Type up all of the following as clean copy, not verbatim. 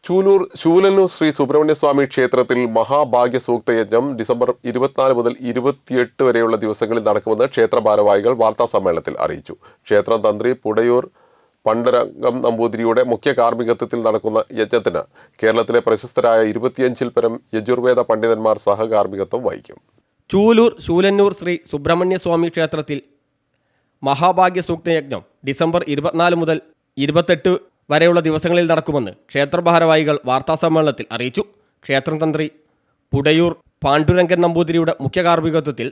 ചൂലൂർ ശൂലന്നൂർ ശ്രീ സുബ്രഹ്മണ്യസ്വാമി ക്ഷേത്രത്തിൽ മഹാഭാഗ്യസൂക്തയജ്ഞം ഡിസംബർ 24 മുതൽ 28 വരെയുള്ള ദിവസങ്ങളിൽ നടക്കുമെന്ന് ക്ഷേത്ര ഭാരവാഹികൾ വാർത്താസമ്മേളനത്തിൽ അറിയിച്ചു. ക്ഷേത്രം തന്ത്രി പുടയൂർ പണ്ടരംഗം നമ്പൂതിരിയുടെ മുഖ്യ കാർമ്മികത്വത്തിൽ നടക്കുന്ന യജ്ഞത്തിന് കേരളത്തിലെ പ്രശസ്തരായ 25-ൽ പരം യജുർവേദ പണ്ഡിതന്മാർ സഹകാർമ്മികത്വം വഹിക്കും. ചൂലൂർ ശൂലന്നൂർ ശ്രീ സുബ്രഹ്മണ്യസ്വാമി ക്ഷേത്രത്തിൽ മഹാഭാഗ്യസൂക്തയജ്ഞം ഡിസംബർ 24 മുതൽ 28 വരെയുള്ള ദിവസങ്ങളിൽ നടക്കുമെന്ന് ക്ഷേത്ര ഭാരവാഹികൾ വാർത്താസമ്മേളനത്തിൽ അറിയിച്ചു. ക്ഷേത്രം തന്ത്രി പുടയൂർ പാണ്ഡുരംഗൻ നമ്പൂതിരിയുടെ മുഖ്യ കാർമ്മികത്വത്തിൽ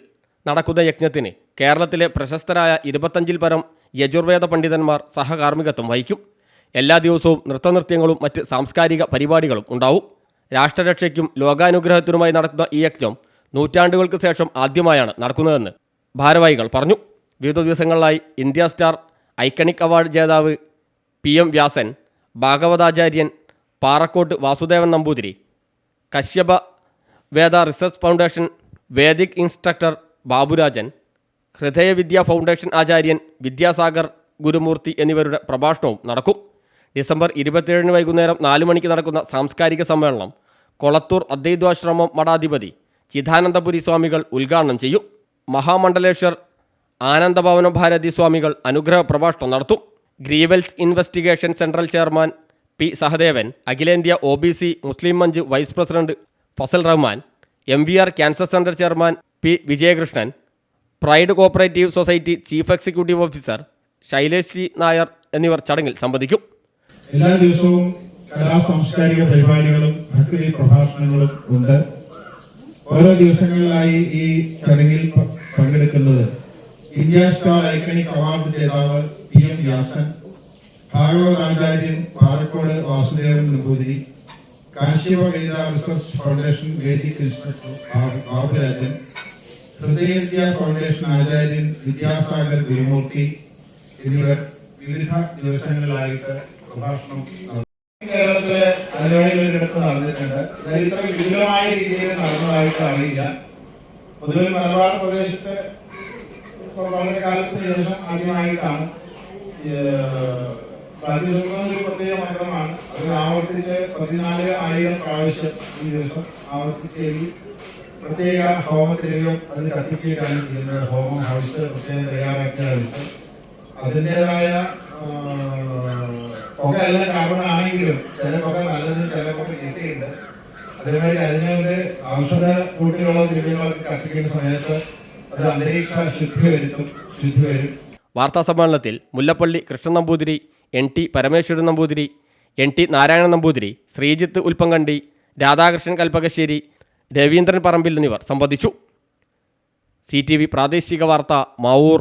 നടക്കുന്ന യജ്ഞത്തിന് കേരളത്തിലെ പ്രശസ്തരായ 25-ൽ പരം യജുർവേദ പണ്ഡിതന്മാർ സഹകാർമ്മികത്വം വഹിക്കും. എല്ലാ ദിവസവും നൃത്തനൃത്യങ്ങളും മറ്റ് സാംസ്കാരിക പരിപാടികളും ഉണ്ടാവും. രാഷ്ട്രരക്ഷയ്ക്കും ലോകാനുഗ്രഹത്തിനുമായി നടത്തുന്ന ഈ യജ്ഞം നൂറ്റാണ്ടുകൾക്ക് ശേഷം ആദ്യമായാണ് നടക്കുന്നതെന്ന് ഭാരവാഹികൾ പറഞ്ഞു. വിവിധ ദിവസങ്ങളിലായി ഇന്ത്യ സ്റ്റാർ ഐക്കണിക് അവാർഡ് ജേതാവ് PM വ്യാസൻ, ഭാഗവതാചാര്യൻ Parakkot Vasudevan Namboothiri, Kashyapa Veda research foundation Vedic instructor Baburajan, Hridayavidya foundation ആചാര്യൻ വിദ്യാസാഗർ ഗുരുമൂർത്തി എന്നിവരുടെ പ്രഭാഷണവും നടക്കും. ഡിസംബർ 27 വൈകുന്നേരം 4 മണിക്ക് നടക്കുന്ന സാംസ്കാരിക സമ്മേളനം കൊളത്തൂർ അദ്വൈതാശ്രമം മഠാധിപതി ചിദാനന്ദപുരി സ്വാമികൾ ഉദ്ഘാടനം ചെയ്യും. മഹാമണ്ഡലേശ്വർ ആനന്ദഭവന ഭാരതി സ്വാമികൾ അനുഗ്രഹ പ്രഭാഷണം നടത്തും. Grievance investigation central chairman P. Sahadevan, അഖിലേന്ത്യാ OBC Muslim Manch vice president Fazal Rahman, MVR cancer centre chairman P. Vijayakrishnan, pride cooperative society chief executive officer Shailesh G Nair എന്നിവർ ചടങ്ങിൽ സംബന്ധിക്കും. എല്ലാ ദിവസവും കലാ സാംസ്കാരിക പരിപാടികളും ഭക്തി പ്രഭാഷണങ്ങളും ഉണ്ട്. ഓരോ ദിവസങ്ങളിലായി ഈ ചടങ്ങിൽ പങ്കെടുക്കുന്നത് ഇന്ത്യ സ്റ്റാർ ഐക്കണിക് അവാർഡ് ജേതാവ് PM വ്യാസൻ, ഭാഗവതാചാര്യൻ Parakkode Vasudevan Namboothiri, Kashyapa Veda research foundation Vedic instructor Baburajan, Hridayavidya foundation ആചാര്യൻ വിദ്യാസാഗർ ഗുരുമൂർത്തി എന്നിവർ വിവിധ ദിവസങ്ങളിലായിട്ട് പ്രഭാഷണം നടത്തും. കേരളത്തിലെ അനുയായികളുടെ അടുത്ത് നടന്നിട്ടുണ്ട്. ഇത്ര വിപുലമായ രീതിയിൽ നടന്നതായിട്ട് അറിയില്ല. പൊതുവെ മലബാർ പ്രദേശത്ത് വളരെ കാലത്തിന് ശേഷം ആദ്യമായിട്ടാണ് ഒരു പ്രത്യേക മന്ത്രമാണ്. അത് ആവർത്തിച്ച് 14,000 പ്രാവശ്യം ഈ ദിവസം ആവർത്തിച്ച് എഴുതി പ്രത്യേക ഹോമത്തിലെയും അത് കത്തിക്കുകയാണ് ചെയ്യുന്നത്. ഹോമം ഹൗസ് പ്രത്യേകം തയ്യാറാക്കിയ ഹൗസ് അതിൻ്റെതായ പുക എല്ലാം കാർബണാണെങ്കിലും ചില പുക നല്ലതും ചില പുക ചീത്തയുണ്ട്. അതേമാതിരി അതിനൊരു ഔഷധ കൂട്ടിലുള്ള ദ്രവ്യങ്ങളൊക്കെ കത്തിക്കുന്ന സമയത്ത് അത് അന്തരീക്ഷ ശുദ്ധി വരും. വാർത്താസമ്മേളനത്തിൽ മുല്ലപ്പള്ളി കൃഷ്ണൻ നമ്പൂതിരി, NT പരമേശ്വരൻ നമ്പൂതിരി, NT നാരായണൻ നമ്പൂതിരി, ശ്രീജിത്ത് ഉൽപ്പങ്കണ്ടി, രാധാകൃഷ്ണൻ കൽപ്പകശ്ശേരി, രവീന്ദ്രൻ പറമ്പിൽ എന്നിവർ സംബന്ധിച്ചു. CTV പ്രാദേശിക വാർത്ത മാവൂർ.